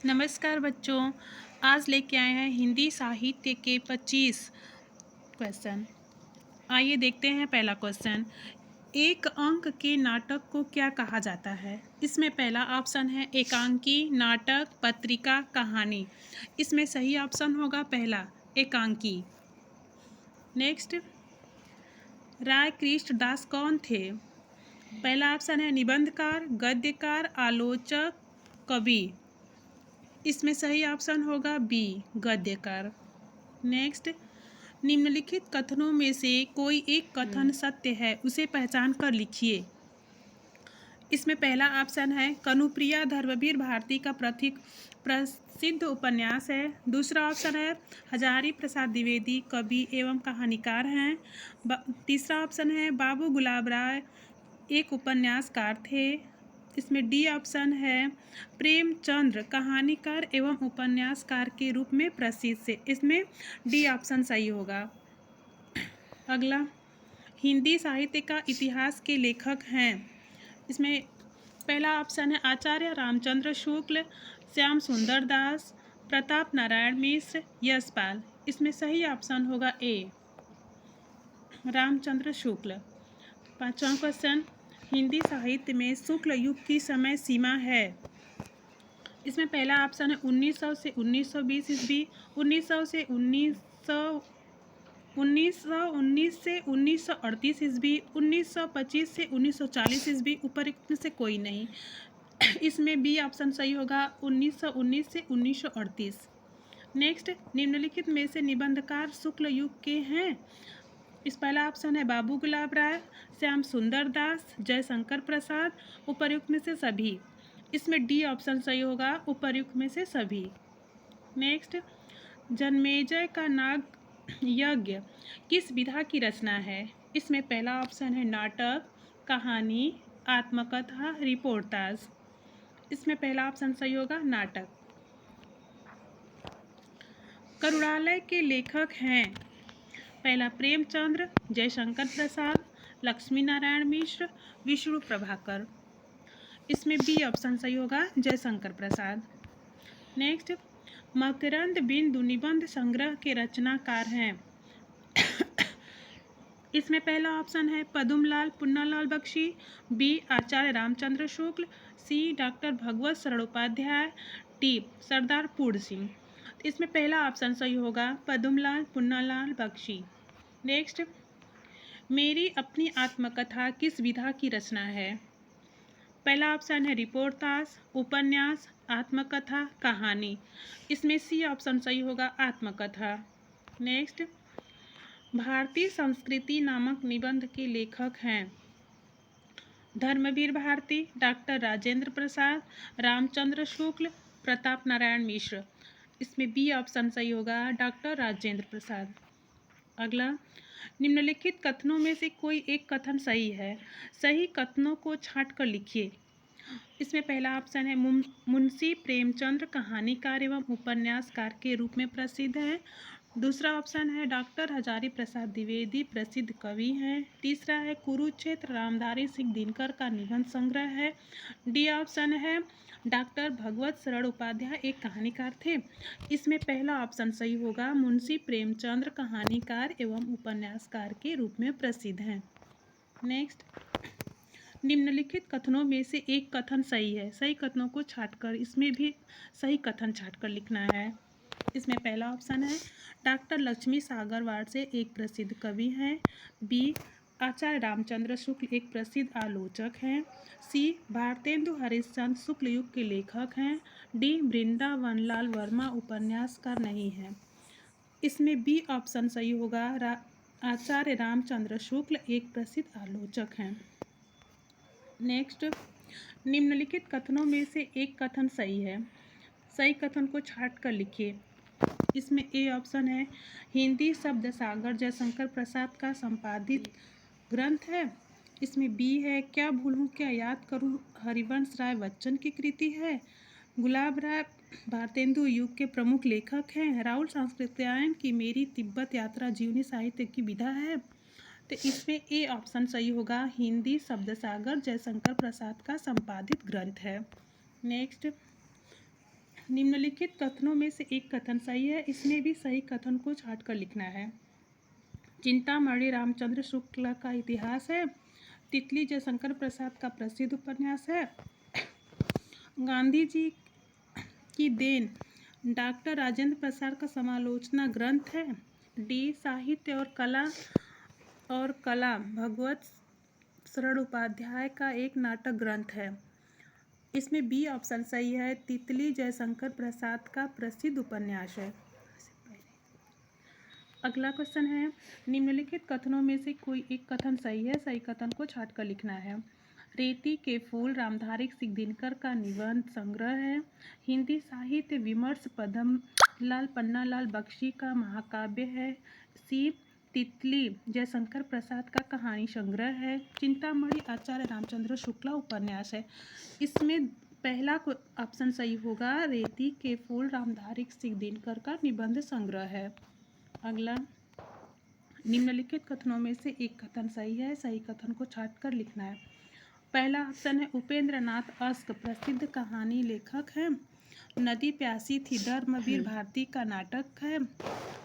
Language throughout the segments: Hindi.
नमस्कार बच्चों। आज लेके आए हैं हिंदी साहित्य के 25 क्वेश्चन। आइए देखते हैं पहला क्वेश्चन। एक अंक के नाटक को क्या कहा जाता है? इसमें पहला ऑप्शन है एकांकी, नाटक, पत्रिका, कहानी। इसमें सही ऑप्शन होगा पहला एकांकी। नेक्स्ट, राय कृष्णदास कौन थे? पहला ऑप्शन है निबंधकार, गद्यकार, आलोचक, कवि। इसमें सही ऑप्शन होगा बी गद्यकार। नेक्स्ट, निम्नलिखित कथनों में से कोई एक कथन सत्य है, उसे पहचान कर लिखिए। इसमें पहला ऑप्शन है कनुप्रिया धर्मवीर भारती का प्रसिद्ध उपन्यास है। दूसरा ऑप्शन है हजारी प्रसाद द्विवेदी कवि एवं कहानीकार हैं। तीसरा ऑप्शन है बाबू गुलाब राय एक उपन्यासकार थे। इसमें डी ऑप्शन है प्रेमचंद्र कहानीकार एवं उपन्यासकार के रूप में प्रसिद्ध थे। इसमें डी ऑप्शन सही होगा। अगला, हिंदी साहित्य का इतिहास के लेखक हैं। इसमें पहला ऑप्शन है आचार्य रामचंद्र शुक्ल, श्याम सुंदर दास, प्रताप नारायण मिश्र, यशपाल। इसमें सही ऑप्शन होगा ए रामचंद्र शुक्ल। पांचवा क्वेश्चन, हिंदी साहित्य में शुक्ल युग की समय सीमा है। इसमें पहला ऑप्शन है 1900 से 1920 ईस्वी, 1900 से 1919 से 1938 ईस्वी, 1925 से 1940 ईस्वी। उपरोक्त में से कोई नहीं। इसमें बी ऑप्शन सही होगा 1919 से 1938। नेक्स्ट, निम्नलिखित में से निबंधकार शुक्ल युग के हैं। इस पहला ऑप्शन है बाबू गुलाब राय, श्याम सुंदर दास, जयशंकर प्रसाद। उपर्युक्त में से सभी। इसमें डी ऑप्शन सही होगा उपर्युक्त में से सभी। नेक्स्ट, जन्मेजय का नाग यज्ञ किस विधा की रचना है? इसमें पहला ऑप्शन है नाटक, कहानी, आत्मकथा, रिपोर्टाज। इसमें पहला ऑप्शन सही होगा नाटक। करुणालय के लेखक हैं। पहला प्रेमचंद्र, जयशंकर प्रसाद, लक्ष्मी नारायण मिश्र, विष्णु प्रभाकर। इसमें बी ऑप्शन सही होगा जयशंकर प्रसाद। नेक्स्ट, मकरंद बिंदु निबंध संग्रह के रचनाकार हैं। इसमें पहला ऑप्शन है पदुमलाल पुन्नालाल बख्शी, बी आचार्य रामचंद्र शुक्ल, सी डॉक्टर भगवत शरण उपाध्याय, डी सरदार पूर्ण सिंह। इसमें पहला ऑप्शन सही होगा पदुमलाल पुन्नालाल बख्शी। नेक्स्ट, मेरी अपनी आत्मकथा किस विधा की रचना है? पहला ऑप्शन है रिपोर्टाज, उपन्यास, आत्मकथा, कहानी। इसमें सी ऑप्शन सही होगा आत्मकथा। नेक्स्ट, भारतीय संस्कृति नामक निबंध के लेखक हैं। धर्मवीर भारती, डॉक्टर राजेंद्र प्रसाद, रामचंद्र शुक्ल, प्रताप नारायण मिश्र। इसमें बी ऑप्शन सही होगा डॉक्टर राजेंद्र प्रसाद। अगला, निम्नलिखित कथनों में से कोई एक कथन सही है। सही कथनों को छांट कर लिखिए। इसमें पहला ऑप्शन है मुंशी प्रेमचंद्र कहानीकार एवं उपन्यासकार के रूप में प्रसिद्ध है। दूसरा ऑप्शन है डॉक्टर हजारी प्रसाद द्विवेदी प्रसिद्ध कवि हैं। तीसरा है कुरुक्षेत्र रामधारी सिंह दिनकर का निबंध संग्रह है। डी ऑप्शन है डॉक्टर भगवत शरण उपाध्याय एक कहानीकार थे। इसमें पहला ऑप्शन सही होगा मुंशी प्रेमचंद्र कहानीकार एवं उपन्यासकार के रूप में प्रसिद्ध हैं। नेक्स्ट, निम्नलिखित कथनों में से एक कथन सही है। सही कथनों को छांटकर इसमें भी सही कथन छांटकर लिखना है। इसमें पहला ऑप्शन है डॉक्टर लक्ष्मी सागरवाड़ से एक प्रसिद्ध कवि हैं। बी आचार्य रामचंद्र शुक्ल एक प्रसिद्ध आलोचक हैं। सी भारतेंदु हरिश्चंद्र शुक्ल युग के लेखक हैं। डी वृंदावनलाल वर्मा उपन्यासकार नहीं हैं। इसमें बी ऑप्शन सही होगा आचार्य रामचंद्र शुक्ल एक प्रसिद्ध आलोचक हैं। नेक्स्ट, निम्नलिखित कथनों में से एक कथन सही है। सही कथन को छांट कर लिखिए। इसमें ए ऑप्शन है हिंदी शब्द सागर जयशंकर प्रसाद का संपादित ग्रंथ है। इसमें बी है क्या भूलूं क्या याद करूं हरिवंश राय बच्चन की कृति है। गुलाब राय भारतेंदु युग के प्रमुख लेखक हैं। राहुल सांस्कृत्यायन की मेरी तिब्बत यात्रा जीवनी साहित्य की विधा है। तो इसमें ए ऑप्शन सही होगा हिंदी शब्द सागर जयशंकर प्रसाद का संपादित ग्रंथ है। नेक्स्ट, निम्नलिखित कथनों में से एक कथन सही है, इसमें भी सही कथन को छांट कर लिखना है। चिंतामणि रामचंद्र शुक्ला का इतिहास है। तितली जयशंकर प्रसाद का प्रसिद्ध उपन्यास है। गांधी जी की देन डॉक्टर राजेंद्र प्रसाद का समालोचना ग्रंथ है। डी साहित्य और कला भगवत शरण उपाध्याय का एक नाटक ग्रंथ है। इसमें बी ऑप्शन सही है, तितली जयशंकर प्रसाद का प्रसिद्ध उपन्यास है। अगला क्वेश्चन है, निम्नलिखित कथनों में से कोई एक कथन सही है, सही कथन को छांट कर लिखना है। रेती के फूल रामधारी सिंह दिनकर का निबंध संग्रह है। हिंदी साहित्य विमर्श पद्मलाल पन्नालाल बख्शी का महाकाव्य है। सी तितली जयशंकर प्रसाद का कहानी संग्रह है। चिंतामणि आचार्य रामचंद्र शुक्ला उपन्यास है। इसमें पहला ऑप्शन सही होगा, रेती के फूल रामधारी सिंह दिनकर का निबंध संग्रह है। अगला, निम्नलिखित कथनों में से एक कथन सही है, सही कथन को छांट कर लिखना है। पहला ऑप्शन है, उपेंद्र नाथ अश्क प्रसिद्ध कहानी लेखक है। नदी प्यासी थी धर्मवीर भारती का नाटक है।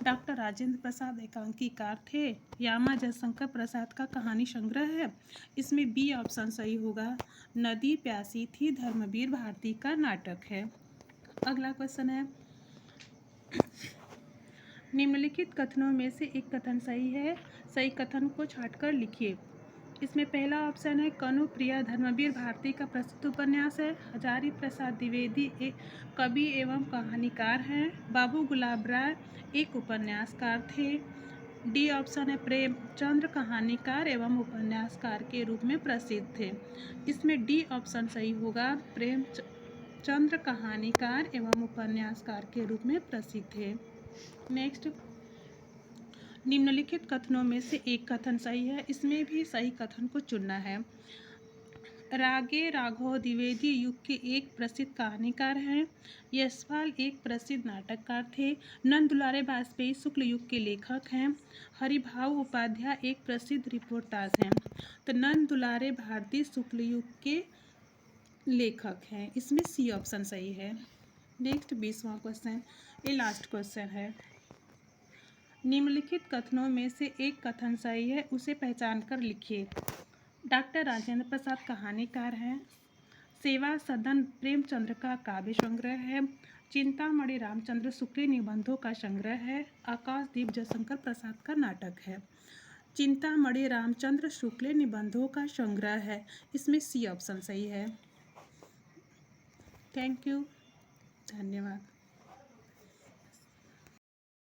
डॉक्टर राजेंद्र प्रसाद एकांकीकार थे। यामा जयशंकर प्रसाद का कहानी संग्रह है। इसमें बी ऑप्शन सही होगा, नदी प्यासी थी धर्मवीर भारती का नाटक है। अगला क्वेश्चन है, निम्नलिखित कथनों में से एक कथन सही है, सही कथन को छांटकर लिखिए। इसमें पहला ऑप्शन है, कनुप्रिया धर्मवीर भारती का प्रसिद्ध उपन्यास है। हजारी प्रसाद द्विवेदी एक कवि एवं कहानीकार हैं। बाबू गुलाब राय एक उपन्यासकार थे। डी ऑप्शन है, प्रेमचंद्र कहानीकार एवं उपन्यासकार के रूप में प्रसिद्ध थे। इसमें डी ऑप्शन सही होगा, प्रेमचंद्र कहानीकार एवं उपन्यासकार के रूप में प्रसिद्ध थे। नेक्स्ट, निम्नलिखित कथनों में से एक कथन सही है, इसमें भी सही कथन को चुनना है। रागे राघव द्विवेदी युग के एक प्रसिद्ध कहानीकार हैं। यशपाल एक प्रसिद्ध नाटककार थे। नंद दुलारे वाजपेयी शुक्ल युग के लेखक हैं। हरिभाऊ उपाध्याय एक प्रसिद्ध रिपोर्टाज हैं। तो नंद दुलारे भारती शुक्ल युग के लेखक हैं। इसमें सी ऑप्शन सही है। नेक्स्ट 20वां क्वेश्चन, ये लास्ट क्वेश्चन है। निम्नलिखित कथनों में से एक कथन सही है, उसे पहचान कर लिखिए। डॉक्टर राजेंद्र प्रसाद कहानीकार हैं। सेवा सदन प्रेमचंद्र का काव्य संग्रह है। चिंतामणि रामचंद्र शुक्ल निबंधों का संग्रह है। आकाशदीप जयशंकर प्रसाद का नाटक है। चिंतामणि रामचंद्र शुक्ल निबंधों का संग्रह है। इसमें सी ऑप्शन सही है। थैंक यू, धन्यवाद।